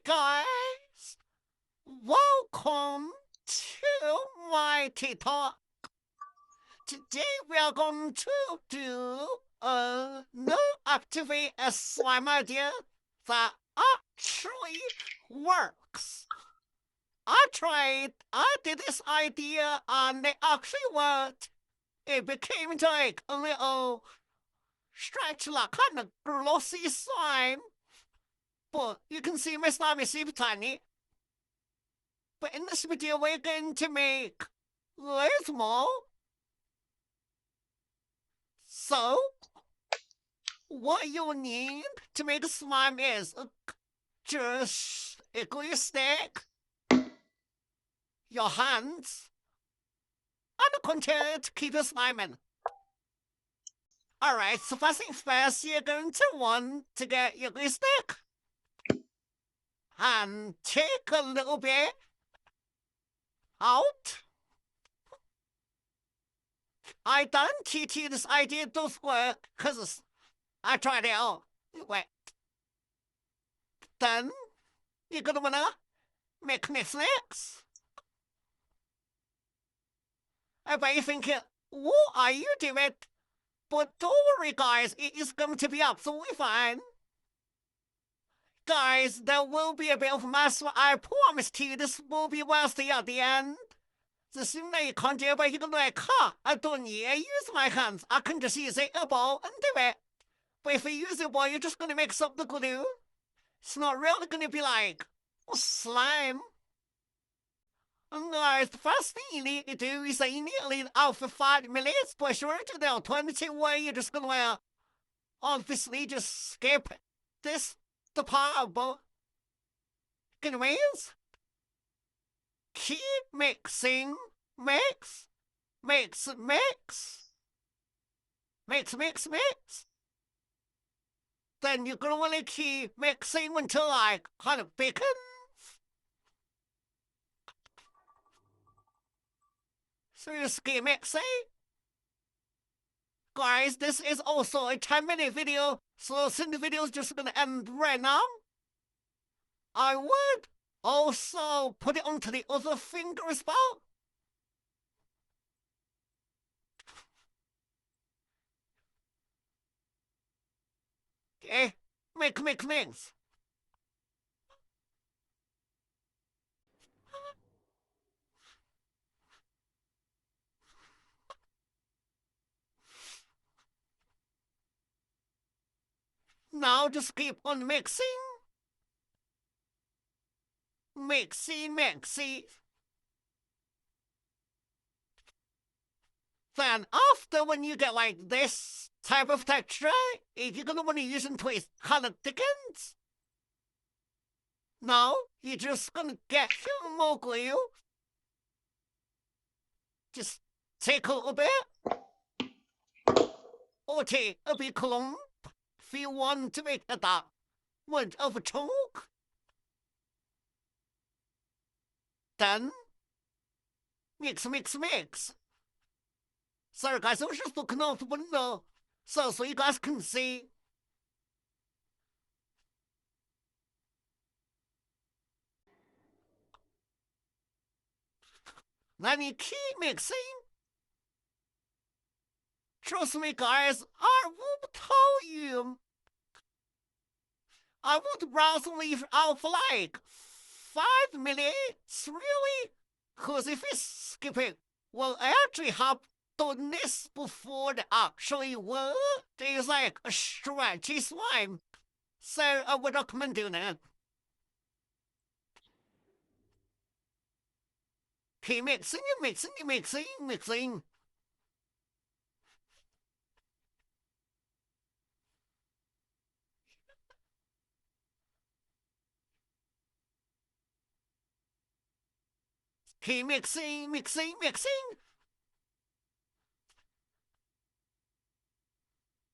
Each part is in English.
guys, welcome to my TikTok. Today we are going to do a new activate a slime idea that actually works. I did this idea and it actually worked. It became like a little stretch like kind of glossy slime. But you can see my slime is super tiny. But in this video, we're going to make loads more. So, what you'll need to make a slime is just a glue stick, your hands, and a container to keep the slime in. Alright, so first things first, you're going to want to get your glue stick and take a little bit out. I don't teach you this idea does work because I tried it out. Wait. Then you're gonna wanna make mix. I bet you're thinking, what are you doing? But don't worry, guys, it is going to be absolutely fine. Guys, there will be a bit of mess, but I promise to you this will be worth it at the end. The sooner you can't do it, but you're gonna be like, I don't need to use my hands. I can just use a ball and do it. But if you use a ball, you're just gonna mix up the glue. It's not really gonna be like slime. And guys, the first thing you need to do is that you need to leave it out for 5 minutes, but if you're into the alternative way, you're just gonna obviously just skip the part, but anyways, keep mixing, mix. Then you're gonna wanna keep mixing until like kind of beacons. So just keep mixing. Guys, this is also a 10-minute video, so since the video is just gonna end right now, I would also put it onto the other finger as well. Okay, mix. Now just keep on mixing. Mixy. Then after when you get like this type of texture, if you're gonna want to use it to kind of thickens, now you're just gonna get some more glue. Just take a little bit, or take a big clump if you want to make that much of a chunk. Then mix. Sorry guys, I was just looking out the window so you guys can see. Then you keep mixing. Trust me guys, I will tell you. I would rather leave out for like 5 minutes, really? Cause if you skip it, well, I actually have done this before it actually worked. It's like a stretchy slime. So I would recommend doing it. Keep mixing. Keep mixing.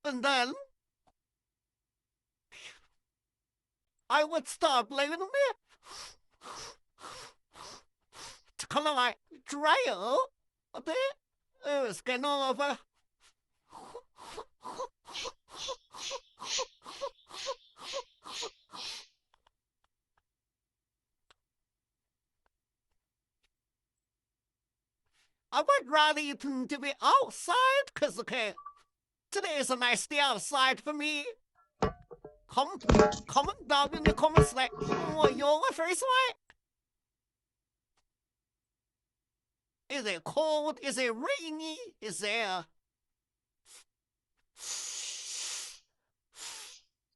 And then I would start blowing them in to kind of like dry it a bit. Oh, it's getting all over. I would rather you to be outside, cause okay, today is a nice day outside for me. Comment down in the comments like what your first like. Is it cold? Is it rainy? Is there?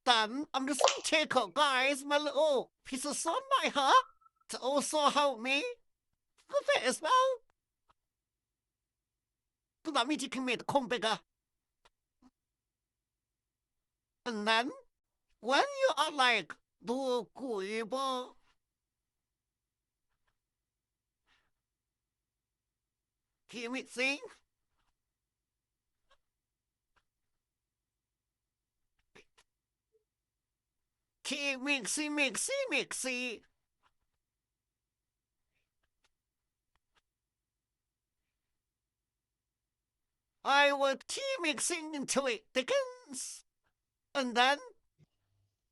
Then I'm just gonna take out, guys, my little piece of sunlight, huh? To also help me with it as well. But that means you can make the cone bigger. And then, when you are like, 多鬼吧 keep mixing. Keep mixing. I will keep mixing until it thickens. And then,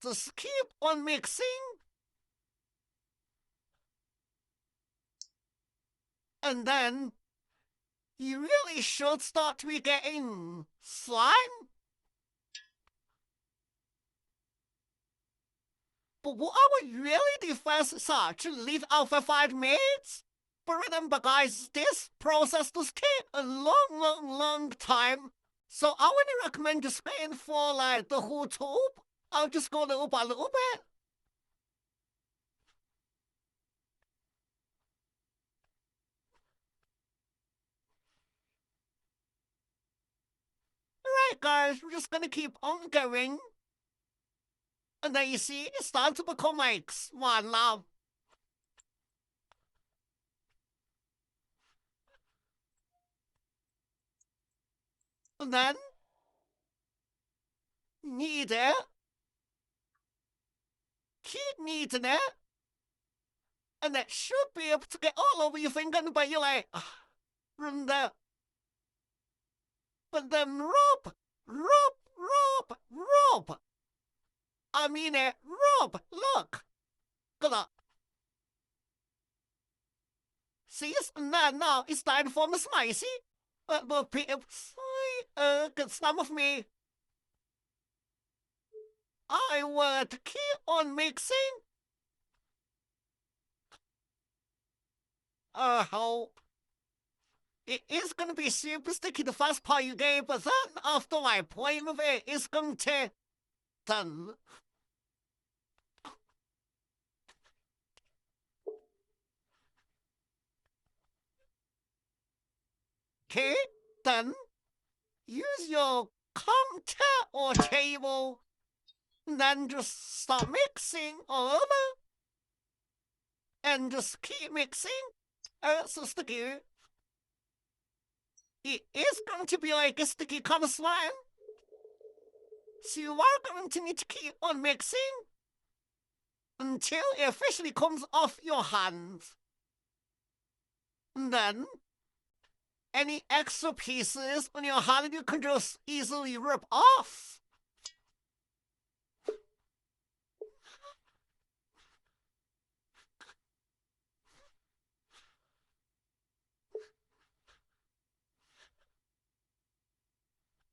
just keep on mixing. And then, you really should start to be getting slime. But what I would really do first is to leave out for 5 minutes. But remember, guys, this process does take a long time. So I wouldn't recommend just waiting for like the whole tube. I'll just go little by little bit. Alright, guys, we're just gonna keep on going. And then you see, it's starting to become like swan now. And then, knead it. Keep kneading it. And it should be able to get all over your finger, but you're like, from there. But then rub. I mean it, rub, look. Good luck. See, now it's time for the spicy. But people, get some of me. I would keep on mixing. I hope. It is going to be super sticky the first part you gave, but then after I play with it, it's going to done. Okay, then use your counter or table, and then just start mixing all over. And just keep mixing. It's so sticky. It is going to be like a sticky kind of slime. So you are going to need to keep on mixing until it officially comes off your hands. And then, any extra pieces on your hand you can just easily rip off.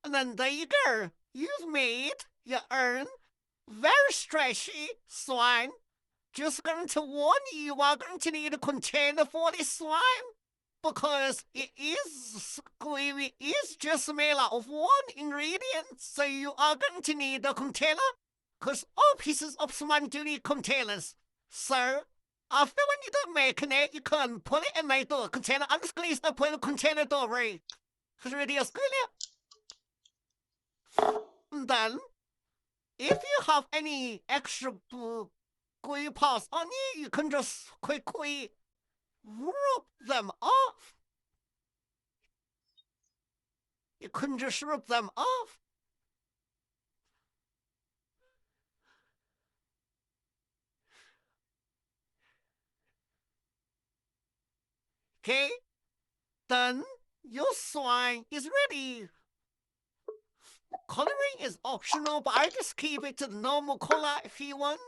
And then there you go. You've made your own very stretchy slime. Just going to warn you are going to need a container for this slime. Because it is just made out of one ingredient. So you are going to need a container. Because all pieces of slime do need containers. So after when you're done making it, you can put it in the container. I'm just going to put the container door right. Because it is good. And then, if you have any extra glue parts on you can just quickly rub them off. You can just rub them off. Okay, then your slime is ready. Coloring is optional, but I just keep it to the normal color if you want.